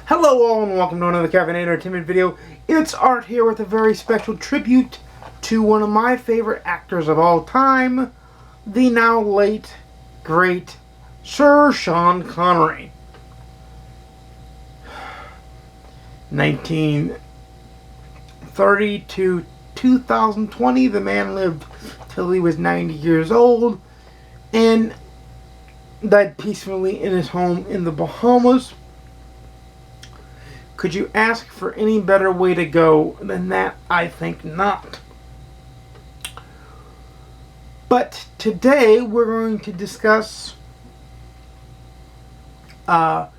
Hello all and welcome to another Caffeinated Entertainment video. It's Art here with a very special tribute to one of my favorite actors of all time, the now late, great Sir Sean Connery. 1930 to 2020, the man lived till he was 90 years old and died peacefully in his home in the Bahamas. Could you ask for any better way to go than that? I think not. But today we're going to discuss my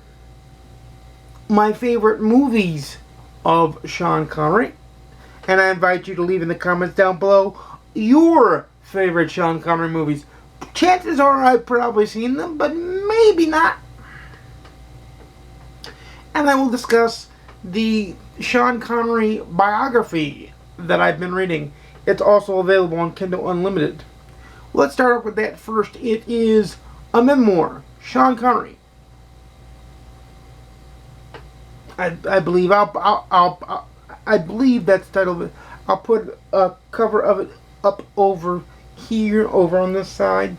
favorite movies of Sean Connery. And I invite you to leave in the comments down below your favorite Sean Connery movies. Chances are I've probably seen them, but maybe not. And I will discuss the Sean Connery biography that I've been reading. It's also available on Kindle Unlimited. Let's start off with that first. It is a memoir, Sean Connery. I believe I believe that's the title of it. I'll put a cover of it up over here, over on this side.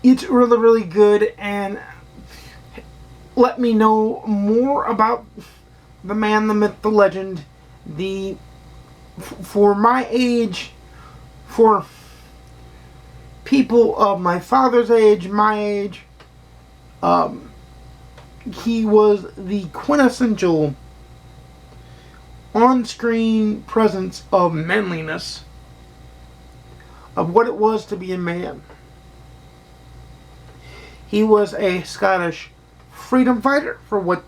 It's really good, and let me know more about the man, the myth, the legend, for my age, for people of my father's age, my age. He was the quintessential on-screen presence of manliness, of what it was to be a man. He was a Scottish freedom fighter, for what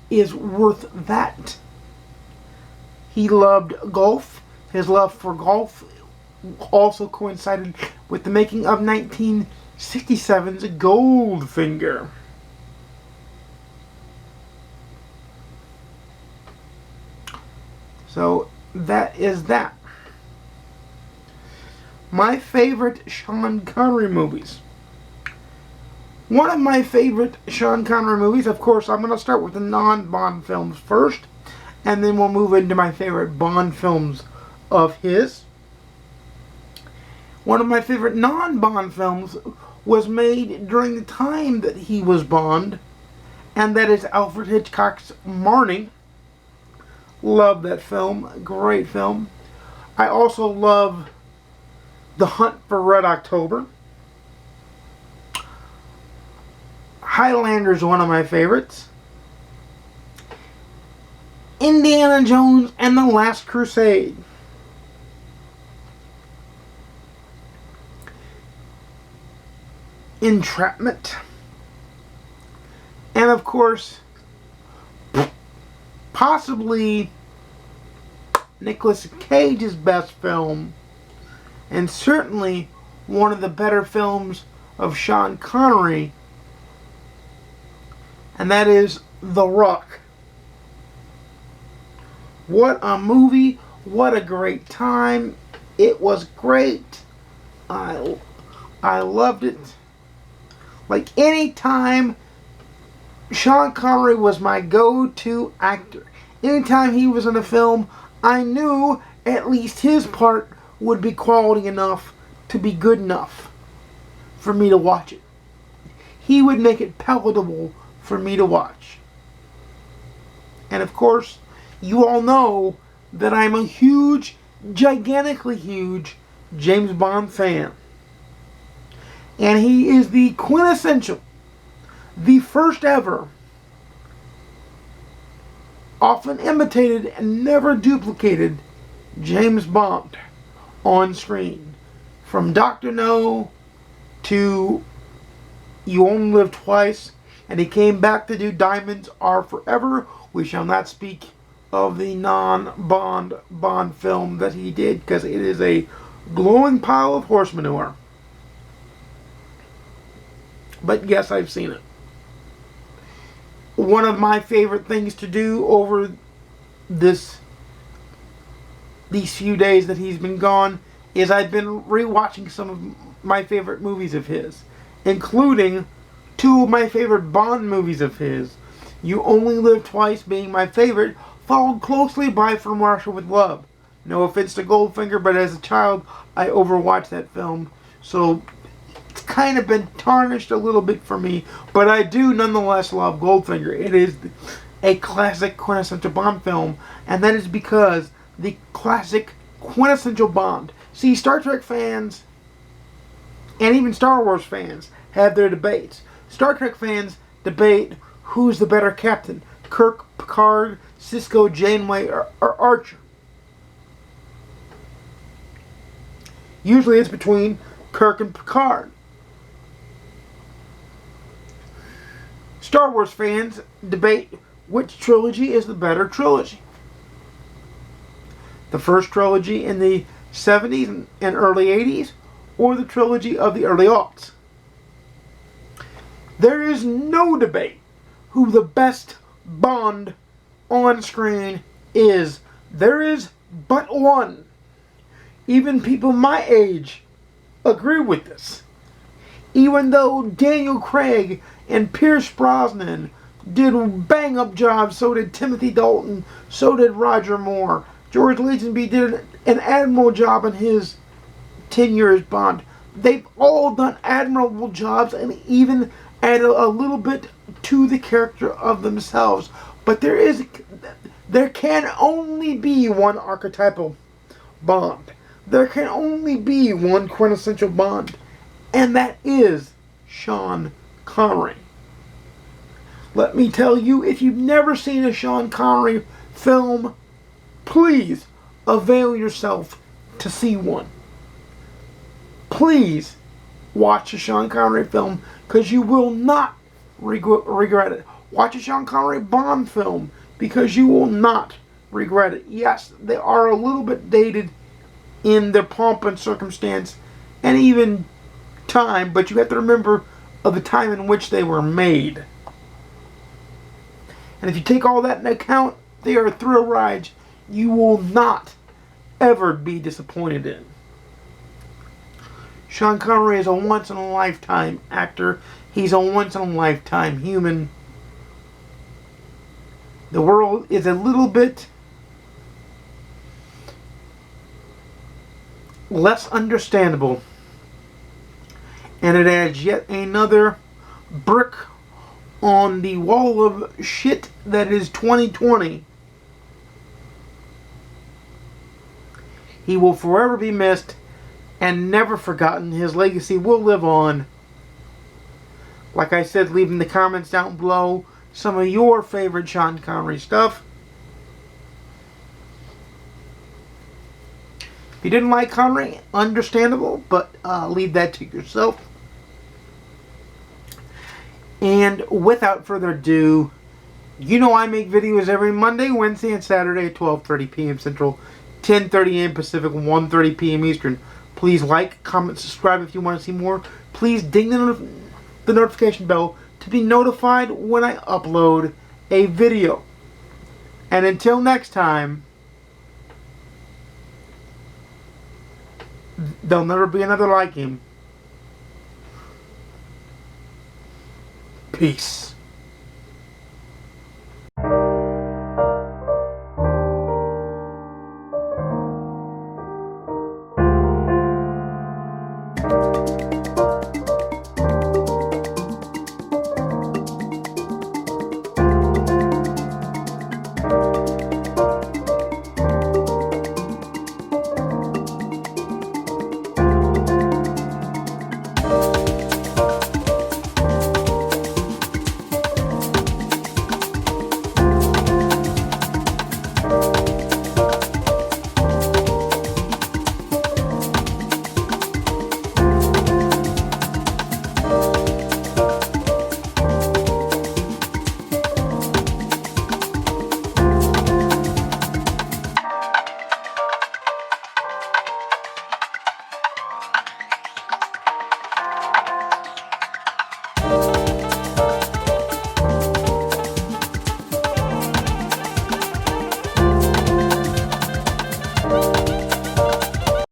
is worth that. He loved golf. His love for golf also coincided with the making of 1967's Goldfinger. So that is that. My favorite Sean Connery movies. One of my favorite Sean Connery movies, of course, I'm going to start with the non-Bond films first, and then we'll move into my favorite Bond films of his. One of my favorite non-Bond films was made during the time that he was Bond, and that is Alfred Hitchcock's Marnie. Love that film. Great film. I also love The Hunt for Red October. Highlander's one of my favorites. Indiana Jones and the Last Crusade. Entrapment. And of course, possibly Nicolas Cage's best film, and certainly one of the better films of Sean Connery, and that is The Rock. What a movie. What a great time. It was great. I loved it. Like, any time, Sean Connery was my go-to actor. Anytime he was in a film, I knew at least his part would be quality enough to be good enough for me to watch it. He would make it palatable for me to watch. And of course, you all know that I'm a huge, gigantically huge James Bond fan. And he is the quintessential, the first ever, often imitated and never duplicated James Bond on screen. From Dr. No to You Only Live Twice, and he came back to do Diamonds Are Forever. We shall not speak of the non-Bond Bond film that he did, because it is a glowing pile of horse manure. But yes, I've seen it. One of my favorite things to do over these few days that he's been gone is I've been rewatching some of my favorite movies of his, including two of my favorite Bond movies of his. You Only Live Twice being my favorite, followed closely by From Russia with Love. No offense to Goldfinger, but as a child, I overwatched that film. So it's kind of been tarnished a little bit for me, but I do nonetheless love Goldfinger. It is a classic quintessential Bond film, and that is because the classic quintessential Bond. See, Star Trek fans and even Star Wars fans have their debates. Star Trek fans debate who's the better captain, Kirk, Picard, Sisko, Janeway, or Archer. Usually it's between Kirk and Picard. Star Wars fans debate which trilogy is the better trilogy. The first trilogy in the 70s and early 80s, or the trilogy of the early aughts. There is no debate who the best Bond on screen is. There is but one. Even people my age agree with this. Even though Daniel Craig and Pierce Brosnan did bang-up jobs, so did Timothy Dalton, so did Roger Moore. George Lazenby did an admirable job in his 10 years Bond. They've all done admirable jobs and even added a little bit to the character of themselves. But there can only be one archetypal Bond. There can only be one quintessential Bond, and that is Sean Connery. Let me tell you, if you've never seen a Sean Connery film, please avail yourself to see one. Please watch a Sean Connery film, because you will not regret it. Watch a Sean Connery Bond film, because you will not regret it. Yes, they are a little bit dated in their pomp and circumstance and even time, but you have to remember of the time in which they were made. And if you take all that into account, they are thrill rides you will not ever be disappointed in. Sean Connery is a once-in-a-lifetime actor. He's a once-in-a-lifetime human. The world is a little bit less understandable, and it adds yet another brick on the wall of shit that is 2020. He will forever be missed and never forgotten. His legacy will live on. Like I said, leave in the comments down below some of your favorite Sean Connery stuff. If you didn't like Connery, understandable, but leave that to yourself. And without further ado, you know I make videos every Monday, Wednesday, and Saturday at 12:30 p.m. Central, 10:30 a.m. Pacific, 1:30 p.m. Eastern. Please like, comment, subscribe if you want to see more. Please ding the notification bell to be notified when I upload a video. And until next time, there'll never be another like him. Peace.